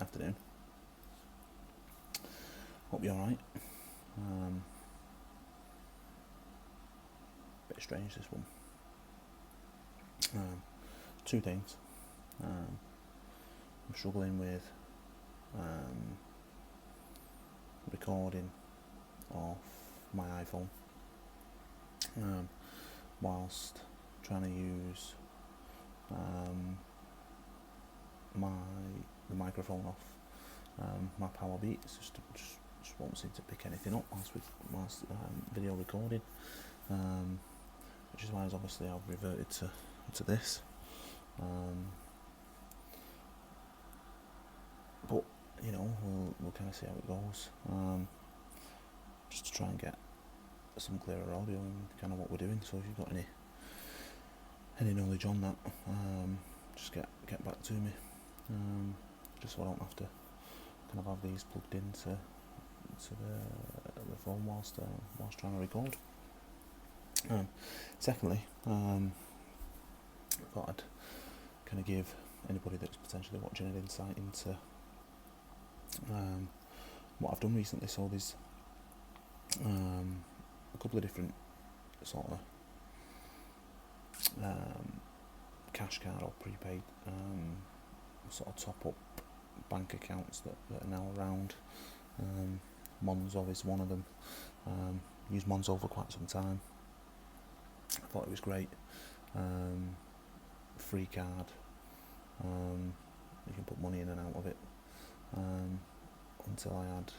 Afternoon. Hope you're alright. Bit strange, this one. Two things. I'm struggling with recording off my iPhone whilst trying to use the microphone off my power beats. Just won't seem to pick anything up whilst video recording, which is why obviously I've reverted to this. But you know, we'll kind of see how it goes. Just to try and get some clearer audio and kind of what we're doing. So if you've got any knowledge on that, just get back to me. Just so I don't have to kind of have these plugged into the phone whilst trying to record. Secondly, I thought I'd kind of give anybody that's potentially watching an insight into what I've done recently. So there's a couple of different sort of cash card or prepaid sort of top up bank accounts that are now around. Monzo is one of them. Used Monzo for quite some time. I thought it was great. Free card. You can put money in and out of it. Until I had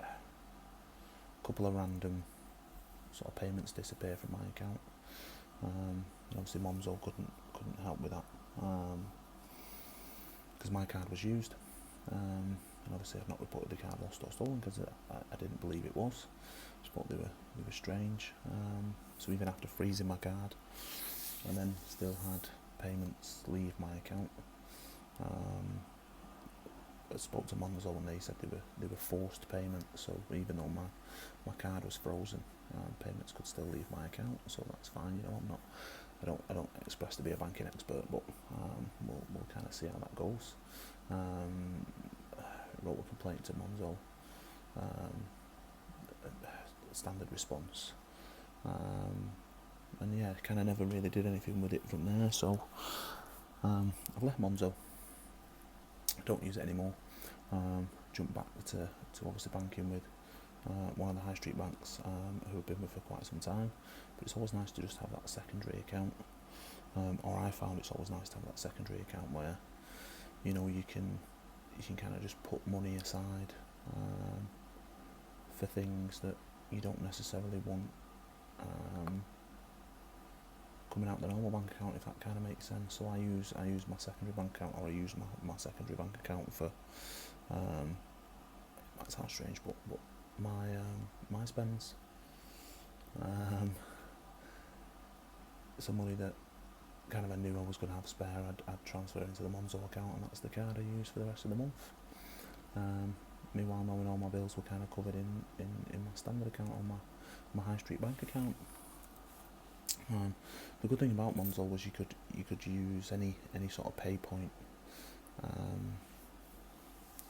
a couple of random sort of payments disappear from my account. Obviously Monzo couldn't help with that because my card was used. And obviously I've not reported the card lost or stolen because I didn't believe it was. Just thought they were strange. So even after freezing my card, and then still had payments leave my account. I spoke to Monzo and they said they were forced payments. So even though my card was frozen, payments could still leave my account. So that's fine. You know, I don't express to be a banking expert, but we'll kind of see how that goes. Wrote a complaint to Monzo. Standard response. And yeah, kind of never really did anything with it from there. So I've left Monzo. Don't use it anymore. Jumped back to obviously banking with one of the high street banks who have been with for quite some time. But it's always nice to just have that secondary account. Or I found it's always nice to have that secondary account where you know you can kind of just put money aside for things that you don't necessarily want coming out the normal bank account, if that kind of makes sense. So I use my secondary bank account, or I use my secondary bank account for that sounds strange, but my spends. Some money that kind of I knew I was going to have spare, I'd transfer into the Monzo account, and that's the card I use for the rest of the month. Meanwhile, knowing all my bills were kind of covered in my standard account on my high street bank account. The good thing about Monzo was you could use any sort of pay point,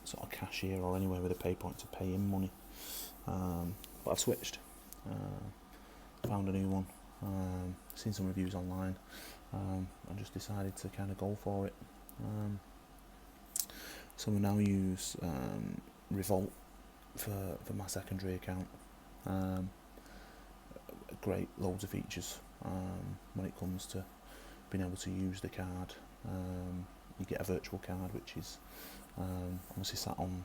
sort of cashier or anywhere with a pay point to pay in money. But I've switched. Found a new one. Seen some reviews online. I just decided to kind of go for it. So we now use Revolut for my secondary account. Great, loads of features when it comes to being able to use the card. You get a virtual card which is obviously sat on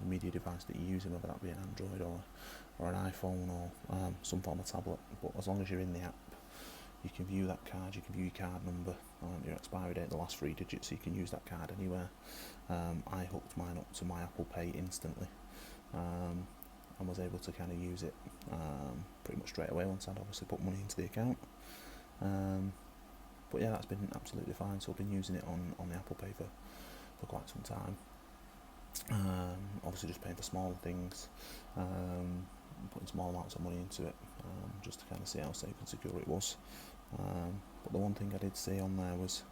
the media device that you're using, whether that be an Android or an iPhone or some form of tablet. But as long as you're in the app, you can view that card, you can view your card number, your expiry date, the last 3 digits, so you can use that card anywhere. I hooked mine up to my Apple Pay instantly, and was able to kind of use it pretty much straight away once I'd obviously put money into the account. But yeah, that's been absolutely fine. So I've been using it on the Apple Pay for quite some time. Obviously just paying for smaller things, putting small amounts of money into it, just to kind of see how safe and secure it was. But the one thing I did see on there was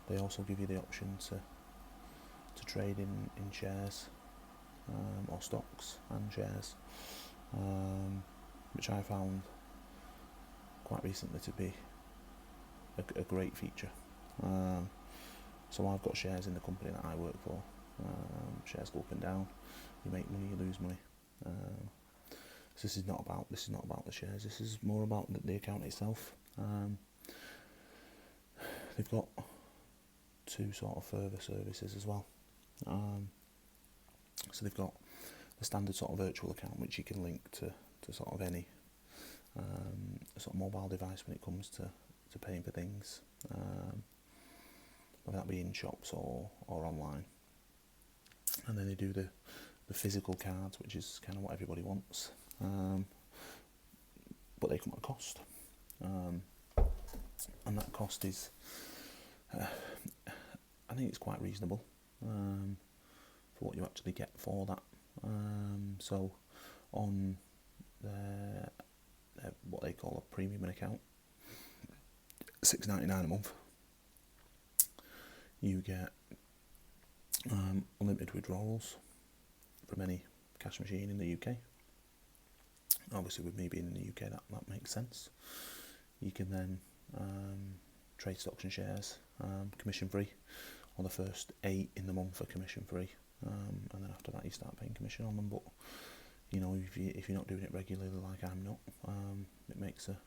they also give you the option to trade in shares or stocks and shares, which I found quite recently to be a great feature. So I've got shares in the company that I work for. Shares go up and down. You make money, you lose money. So this is not about the shares. This is more about the account itself. They've got two sort of further services as well. So they've got the standard sort of virtual account, which you can link to sort of any sort of mobile device when it comes to paying for things, whether that be in shops or online. And then they do the physical cards, which is kind of what everybody wants, but they come at a cost, and that cost is, I think it's quite reasonable for what you actually get for that. So on their what they call a premium account, $6.99 a month, you get unlimited withdrawals from any cash machine in the UK. Obviously, with me being in the UK, that makes sense. You can then trade stocks and shares commission free. On the first 8 in the month are commission free, and then after that you start paying commission on them. But you know, if you're not doing it regularly like I'm not, it makes a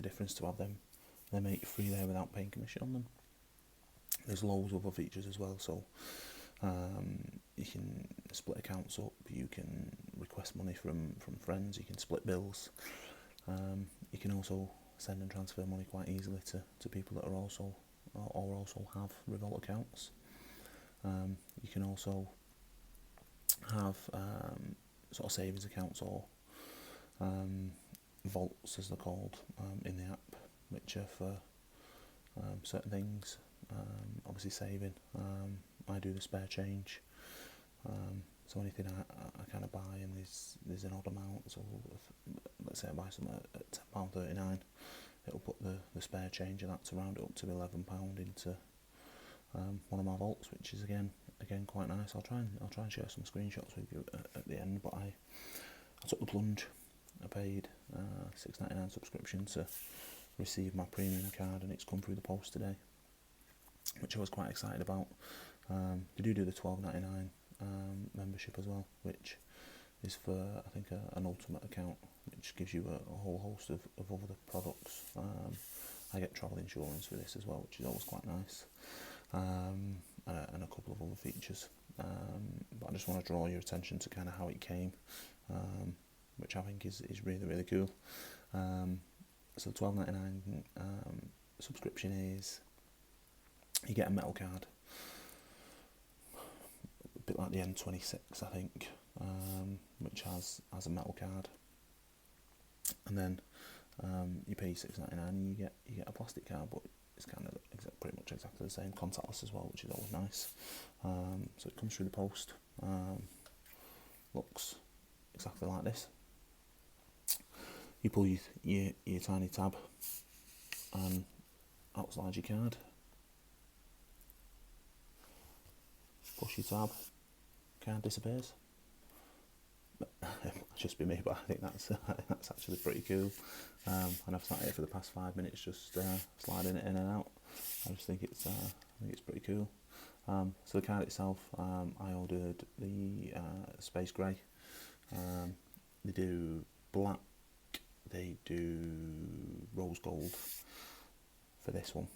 difference to have them make free there without paying commission on them. There's loads of other features as well, so you can split accounts up, you can request money from friends, you can split bills, you can also send and transfer money quite easily to people that are also have Revolut accounts. You can also have sort of savings accounts or vaults, as they're called, in the app, which are for certain things. Obviously saving, I do the spare change, so anything I kind of buy and there's an odd amount, so let's say I buy something at £10.39, it'll put the spare change of that to round it up to £11 into one of my vaults, which is again quite nice. I'll try and share some screenshots with you at the end, but I took the plunge. I paid $6.99 subscription to receive my premium card, and it's come through the post today, which I was quite excited about. They do the $12.99 membership as well, which is for, I think, an ultimate account, which gives you a whole host of other products. I get travel insurance for this as well, which is always quite nice, and a couple of other features. But I just want to draw your attention to kind of how it came, which I think is really, really cool. So the $12.99 subscription is, you get a metal card, a bit like the N26, I think, which has a metal card, and then you pay $6.99 and you get a plastic card, but it's kind of pretty much exactly the same, contactless as well, which is always nice. So it comes through the post, looks exactly like this. You pull your tiny tab and out slides your card. Push your tab, card disappears. But it might just be me, but I think that's actually pretty cool. And I've sat here for the past 5 minutes just sliding it in and out. I just think it's pretty cool. So the card itself, I ordered the space grey. They do black, they do rose gold for this one.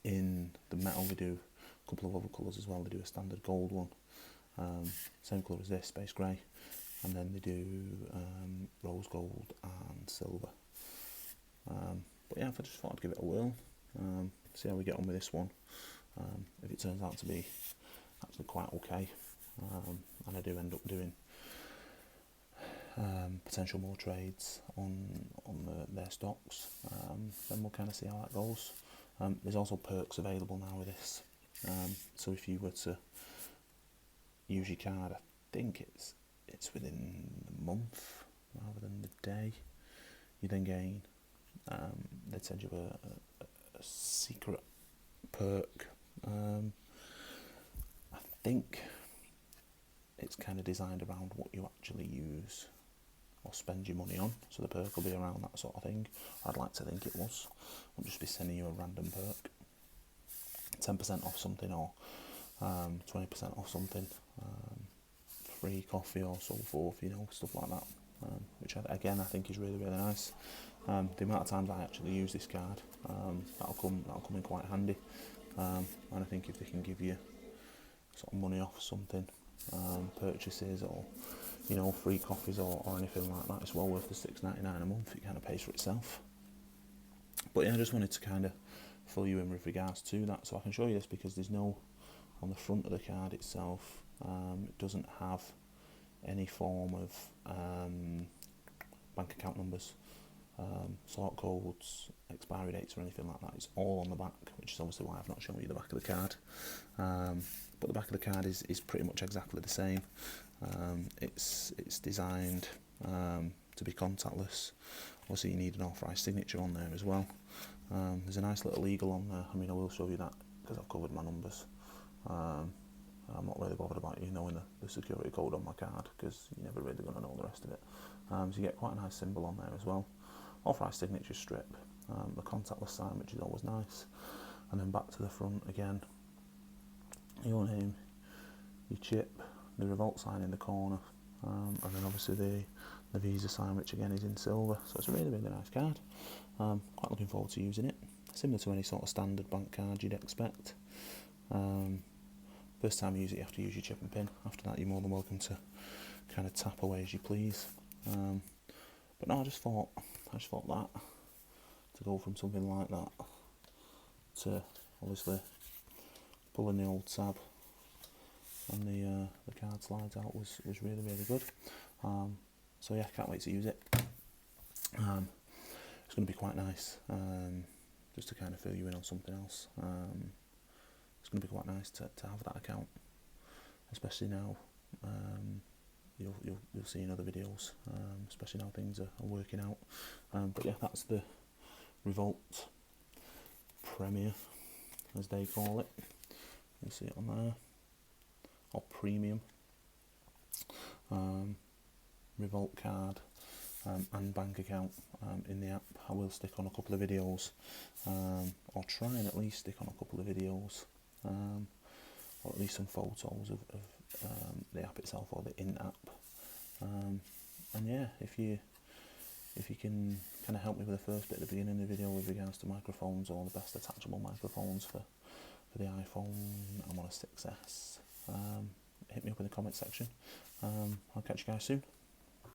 In the metal they do a couple of other colours as well. They do a standard gold one, same colour as this, space grey, and then they do rose gold and silver. But yeah, I just thought I'd give it a whirl, see how we get on with this one. If it turns out to be actually quite okay, and I do end up doing potential more trades on their stocks, then we'll kind of see how that goes. There's also perks available now with this, so if you were to use your card, I think it's within the month rather than the day, you then gain, they'd send you a secret perk. I think it's kind of designed around what you actually use or spend your money on, so the perk will be around that sort of thing. I'd like to think it was. I'll just be sending you a random perk, 10% off something, or 20% off something, free coffee or so forth, you know, stuff like that, which again I think is really, really nice. The amount of times I actually use this card, that'll come in quite handy, and I think if they can give you sort of money off something, purchases, or you know, free coffees or anything like that, it's well worth the $6.99 a month. It kind of pays for itself. But yeah, I just wanted to kind of fill you in with regards to that, so I can show you this because there's no, on the front of the card itself, it doesn't have any form of bank account numbers, sort codes, expiry dates or anything like that. It's all on the back, which is obviously why I've not shown you the back of the card. But the back of the card is pretty much exactly the same. It's designed to be contactless. Obviously you need an authorised signature on there as well. There's a nice little eagle on there. I mean, I will show you that because I've covered my numbers. I'm not really bothered about you knowing the security code on my card because you're never really going to know the rest of it. So you get quite a nice symbol on there as well. Authorised signature strip, the contactless sign, which is always nice. And then back to the front again, your name, your chip, the Revolt sign in the corner, and then obviously the Visa sign, which again is in silver. So it's a really, really nice card. Quite looking forward to using it. Similar to any sort of standard bank card you'd expect. First time you use it, you have to use your chip and pin. After that, you're more than welcome to kind of tap away as you please. But no, I just thought that to go from something like that to obviously pulling the old tab and the card slides out was really, really good. So yeah, can't wait to use it. It's going to be quite nice, just to kind of fill you in on something else. It's going to be quite nice to have that account, especially now. You'll see in other videos, especially now things are working out. But yeah, that's the Revolt Premier, as they call it. You'll see it on there, or Premium. Revolt card and bank account in the app. I will stick on a couple of videos, or try and at least stick on a couple of videos, or at least some photos of the app itself or the in-app. And yeah, if you can kind of help me with the first bit at the beginning of the video with regards to microphones or the best attachable microphones for the iPhone, I'm on a 6S. Hit me up in the comment section. I'll catch you guys soon.